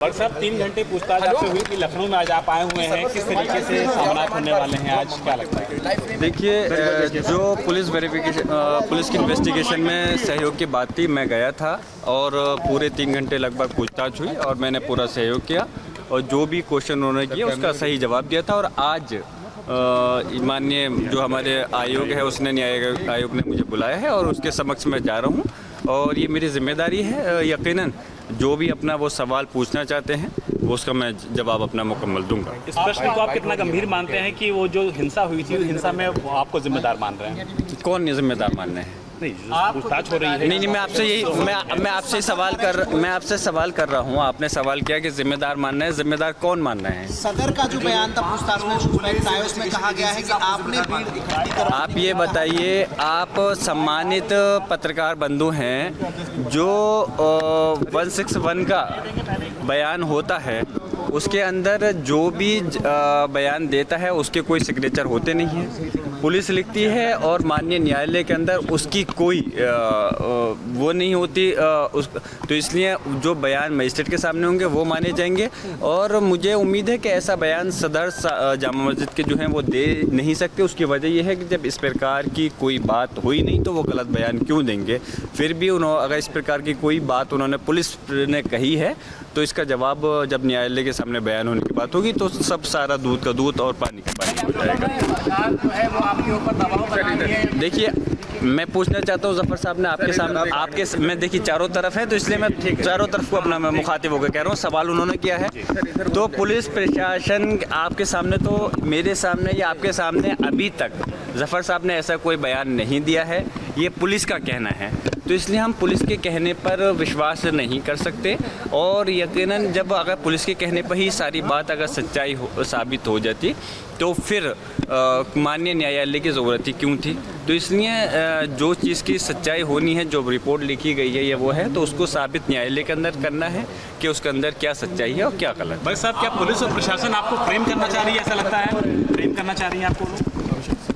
और साहब 3 घंटे पूछताछ आपसे हुई कि लखनऊ में आज आप आए हुए हैं, किस तरीके से सामना होने वाले हैं आज, क्या लगता है? देखिए, जो पुलिस की इन्वेस्टिगेशन में सहयोग की बात थी, मैं गया था और पूरे 3 घंटे लगभग पूछताछ हुई और मैंने पूरा सहयोग किया और जो भी क्वेश्चन उन्होंने किया उसका सही जवाब दिया था। और आज माननीय जो हमारे आयोग है, उसने न्याय आयोग ने मुझे बुलाया है और उसके समक्ष मैं जा रहा हूँ और ये मेरी जिम्मेदारी है। यकीनन जो भी अपना वो सवाल पूछना चाहते हैं वो उसका मैं जवाब अपना मुकम्मल दूंगा। इस प्रश्न को आप कितना गंभीर मानते हैं कि वो जो हिंसा हुई थी, हिंसा में आपको जिम्मेदार मान रहे हैं? कौन जिम्मेदार मान रहे हैं? नहीं, पूछताछ हो रही है। नहीं, मैं आपसे सवाल कर रहा हूँ। आपने सवाल किया कि जिम्मेदार मानना है, जिम्मेदार कौन मानना है? सदर का जो बयान था पूछताछ में उसमें कहा गया है कि आपने भीड़ इकट्ठी कर। आप ये बताइए, आप सम्मानित पत्रकार बंधु हैं, जो 161 का बयान होता है उसके अंदर जो भी बयान देता है उसके कोई सिग्नेचर होते नहीं हैं, पुलिस लिखती है और माननीय न्यायालय के अंदर उसकी कोई वो नहीं होती। तो इसलिए जो बयान मजिस्ट्रेट के सामने होंगे वो माने जाएंगे और मुझे उम्मीद है कि ऐसा बयान सदर जामा मस्जिद के जो हैं वो दे नहीं सकते। उसकी वजह यह है कि जब इस प्रकार की कोई बात हुई नहीं तो वो गलत बयान क्यों देंगे। फिर भी अगर इस प्रकार की कोई बात उन्होंने पुलिस ने कही है तो इसका जवाब जब न्यायालय के सामने बयान होने की बात होगी तो सब सारा दूध का दूध और पानी का पानी हो जाएगा। देखिए, मैं पूछना चाहता हूँ जफर साहब ने आपके सामने मैं देखिए चारों तरफ है तो इसलिए मैं चारों तरफ को अपना मैं मुखातिब होकर कह रहा हूँ। सवाल उन्होंने किया है तो पुलिस प्रशासन आपके सामने, तो मेरे सामने या आपके सामने अभी तक जफर साहब ने ऐसा कोई बयान नहीं दिया है। ये पुलिस का कहना है तो इसलिए हम पुलिस के कहने पर विश्वास नहीं कर सकते और यकीनन जब अगर पुलिस के कहने पर ही सारी बात अगर सच्चाई साबित हो जाती तो फिर माननीय न्यायालय की ज़रूरत ही क्यों थी। तो इसलिए जो चीज़ की सच्चाई होनी है, जो रिपोर्ट लिखी गई है या वो है, तो उसको साबित न्यायालय के अंदर करना है कि उसके अंदर क्या सच्चाई है और क्या गलत। भाई साहब, क्या पुलिस और प्रशासन आपको फ्रेम करना चाह रही है? ऐसा लगता है फ्रेम करना चाह रही है आपको?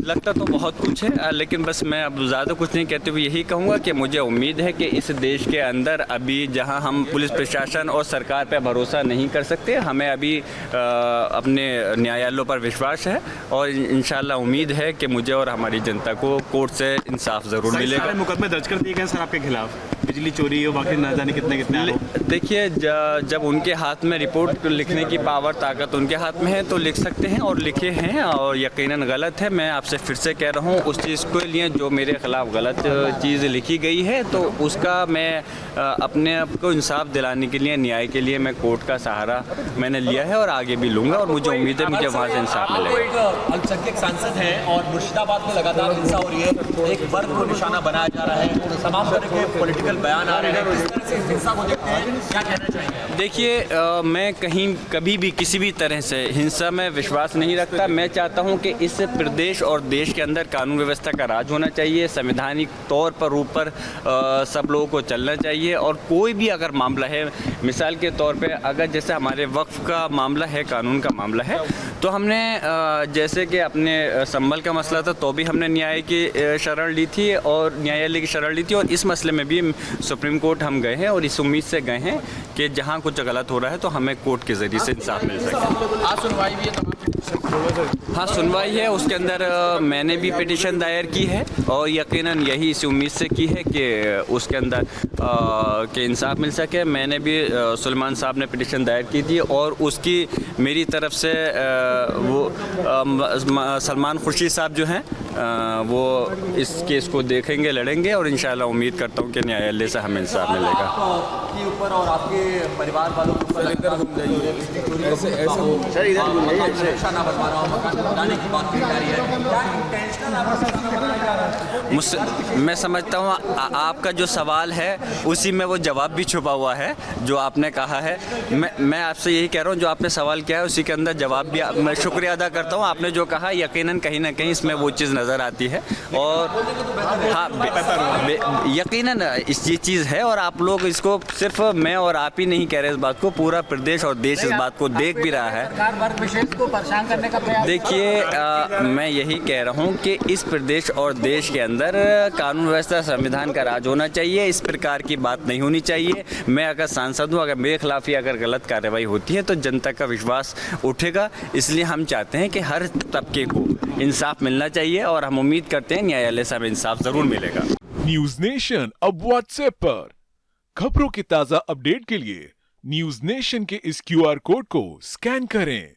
लगता तो बहुत कुछ है, लेकिन बस मैं अब ज़्यादा कुछ नहीं कहते हुए यही कहूँगा कि मुझे उम्मीद है कि इस देश के अंदर अभी जहाँ हम पुलिस प्रशासन और सरकार पर भरोसा नहीं कर सकते, हमें अभी अपने न्यायालयों पर विश्वास है और इंशाल्लाह उम्मीद है कि मुझे और हमारी जनता को कोर्ट से इंसाफ ज़रूर मिलेगा। मुकदमे दर्ज कर दिए गए सर आपके खिलाफ, बिजली चोरी और बाकी न जाने कितने देखिए, जब उनके हाथ में रिपोर्ट लिखने की पावर ताकत उनके हाथ में है तो लिख सकते हैं और लिखे हैं और यकीनन गलत है। मैं आपसे फिर से कह रहा हूँ, उस चीज़ के लिए जो मेरे खिलाफ गलत चीज़ लिखी गई है तो उसका मैं अपने आप को इंसाफ दिलाने के लिए, न्याय के लिए मैं कोर्ट का सहारा मैंने लिया है और आगे भी लूँगा और मुझे उम्मीद है मुझे वहाँ से इंसाफ मिलेगा। अल्पसंख्यक सांसद हैं और मुर्शिदाबाद में लगातार हिंसा हो रही है, एक वर्ग को निशाना बनाया जा रहा है, तमाम तरह के पॉलिटिकल बयान आ रहे हैं, किस तरह से हिंसा को देखते हैं, क्या कहना चाहेंगे? देखिए, मैं कभी भी किसी भी तरह से हिंसा में विश्वास नहीं रखता। मैं चाहता हूं कि इस प्रदेश और देश के अंदर कानून व्यवस्था का राज होना चाहिए, संवैधानिक तौर पर ऊपर सब लोगों को चलना चाहिए और कोई भी अगर मामला है, मिसाल के तौर पे अगर जैसे हमारे वक्फ का मामला है, कानून का मामला है, तो हमने जैसे कि अपने संभल का मसला था तो भी हमने न्याय की शरण ली थी और न्यायालय की शरण ली थी और इस मसले में भी सुप्रीम कोर्ट हम गए हैं और इस उम्मीद से गए हैं कि जहां कुछ गलत हो रहा है तो हमें कोर्ट के ज़रिए से इंसाफ मिल सके। आज सुनवाई भी है, हाँ, सुनवाई है, उसके अंदर मैंने भी पिटीशन दायर की है और यकीनन यही इस उम्मीद से की है कि उसके अंदर कि इंसाफ मिल सके। मैंने भी सुलेमान साहब ने पिटीशन दायर की थी और उसकी मेरी तरफ से वो सलमान खुर्शीद साहब जो हैं वो इस केस को देखेंगे, लड़ेंगे और इंशाल्लाह उम्मीद करता हूँ कि न्यायालय से हमें इंसाफ मिलेगा। आपके ऊपर और आपके परिवार वालों के ऊपर मुझसे मैं समझता हूँ आपका जो सवाल है उसी में वो जवाब भी छुपा हुआ है जो आपने कहा है। मैं आपसे यही कह रहा हूँ, जो आपने सवाल किया है उसी के अंदर जवाब भी। मैं शुक्रिया अदा करता हूँ, आपने जो कहा यकीनन कहीं ना कहीं इसमें वो चीज़ नज़र आती है। और हाँ, यकीनन ये चीज़ है, और आप लोग इसको सिर्फ मैं और आप ही नहीं कह रहे इस बात को, पूरा प्रदेश और देश इस बात को देख भी रहा है। सरकार वर्ग विशेष को परेशान करने का प्रयास। देखिए, मैं यही कह रहा हूँ कि इस प्रदेश और देश के अंदर कानून व्यवस्था संविधान का राज होना चाहिए, इस प्रकार की बात नहीं होनी चाहिए। मैं अगर सांसद हूँ, अगर मेरे खिलाफ ही अगर गलत कार्रवाई होती है तो जनता का विश्वास उठेगा। इसलिए हम चाहते हैं कि हर तबके को इंसाफ मिलना चाहिए, और हम उम्मीद करते हैं न्यायालय से हमें इंसाफ ज़रूर मिलेगा। न्यूज नेशन अब व्हाट्सएप पर खबरों की ताज़ा अपडेट के लिए न्यूज नेशन के इस QR कोड को स्कैन करें।